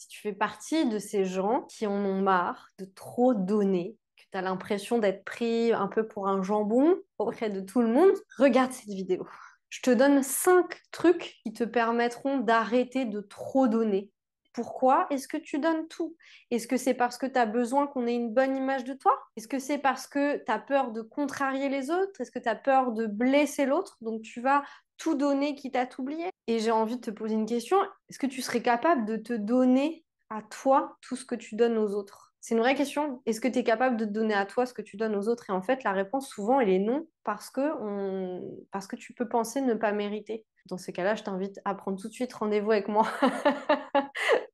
Si tu fais partie de ces gens qui en ont marre de trop donner, que tu as l'impression d'être pris un peu pour un jambon auprès de tout le monde, regarde cette vidéo. Je te donne 5 trucs qui te permettront d'arrêter de trop donner. Pourquoi est-ce que tu donnes tout? Est-ce que c'est parce que tu as besoin qu'on ait une bonne image de toi? Est-ce que c'est parce que tu as peur de contrarier les autres? Est-ce que tu as peur de blesser l'autre? Donc tu vas tout donner quitte à t'oublier? Et j'ai envie de te poser une question. Est-ce que tu serais capable de te donner à toi tout ce que tu donnes aux autres? C'est une vraie question. Est-ce que tu es capable de te donner à toi ce que tu donnes aux autres? Et en fait, la réponse souvent, elle est non, parce que tu peux penser ne pas mériter. Dans ce cas-là, je t'invite à prendre tout de suite rendez-vous avec moi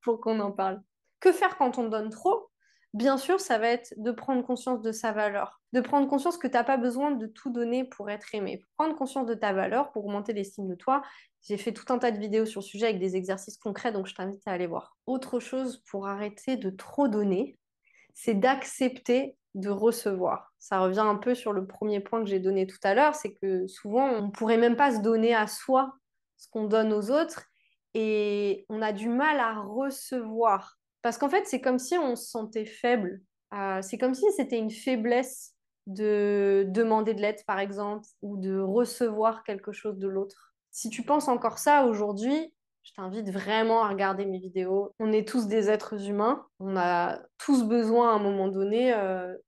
pour qu'on en parle. Que faire quand on donne trop? Bien sûr, ça va être de prendre conscience de sa valeur, de prendre conscience que tu n'as pas besoin de tout donner pour être aimé. Prendre conscience de ta valeur pour augmenter l'estime de toi. J'ai fait tout un tas de vidéos sur le sujet avec des exercices concrets, donc je t'invite à aller voir. Autre chose pour arrêter de trop donner, c'est d'accepter de recevoir. Ça revient un peu sur le premier point que j'ai donné tout à l'heure, c'est que souvent, on ne pourrait même pas se donner à soi ce qu'on donne aux autres et on a du mal à recevoir. Parce qu'en fait, c'est comme si on se sentait faible. C'est comme si c'était une faiblesse de demander de l'aide, par exemple, ou de recevoir quelque chose de l'autre. Si tu penses encore ça aujourd'hui, je t'invite vraiment à regarder mes vidéos. On est tous des êtres humains. On a tous besoin à un moment donné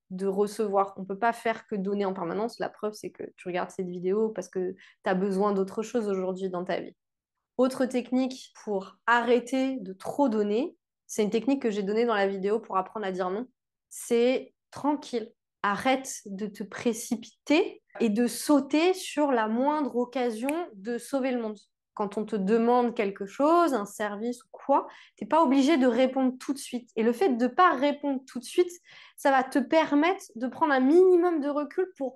de recevoir. On ne peut pas faire que donner en permanence. La preuve, c'est que tu regardes cette vidéo parce que tu as besoin d'autre chose aujourd'hui dans ta vie. Autre technique pour arrêter de trop donner, c'est une technique que j'ai donnée dans la vidéo pour apprendre à dire non. C'est tranquille. Arrête de te précipiter et de sauter sur la moindre occasion de sauver le monde. Quand on te demande quelque chose, un service ou quoi, t'es pas obligé de répondre tout de suite. Et le fait de ne pas répondre tout de suite, ça va te permettre de prendre un minimum de recul pour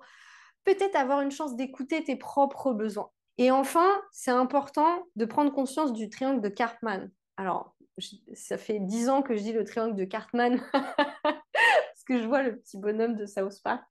peut-être avoir une chance d'écouter tes propres besoins. Et enfin, c'est important de prendre conscience du triangle de Cartman. Alors, ça fait 10 ans que je dis le triangle de Cartman parce que je vois le petit bonhomme de South Park.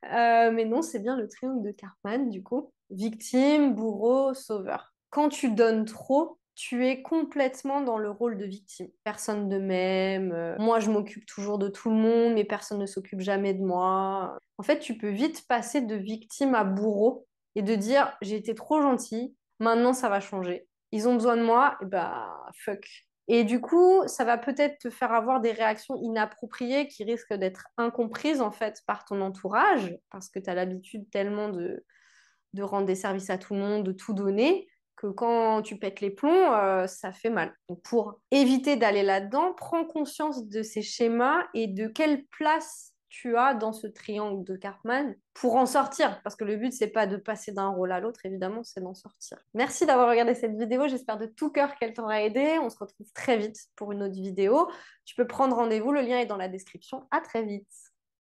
Mais non, c'est bien le triangle de Cartman, du coup. Victime, bourreau, sauveur. Quand tu donnes trop, tu es complètement dans le rôle de victime. Personne ne m'aime, moi je m'occupe toujours de tout le monde, mais personne ne s'occupe jamais de moi. En fait, tu peux vite passer de victime à bourreau et de dire j'ai été trop gentil, maintenant ça va changer. Ils ont besoin de moi, et bah fuck. Et du coup, ça va peut-être te faire avoir des réactions inappropriées qui risquent d'être incomprises en fait par ton entourage, parce que tu as l'habitude tellement de rendre des services à tout le monde, de tout donner, que quand tu pètes les plombs, ça fait mal. Donc pour éviter d'aller là-dedans, prends conscience de ces schémas et de quelle place tu as dans ce triangle de Cartman pour en sortir. Parce que le but, c'est pas de passer d'un rôle à l'autre, évidemment, c'est d'en sortir. Merci d'avoir regardé cette vidéo. J'espère de tout cœur qu'elle t'aura aidé. On se retrouve très vite pour une autre vidéo. Tu peux prendre rendez-vous. Le lien est dans la description. À très vite.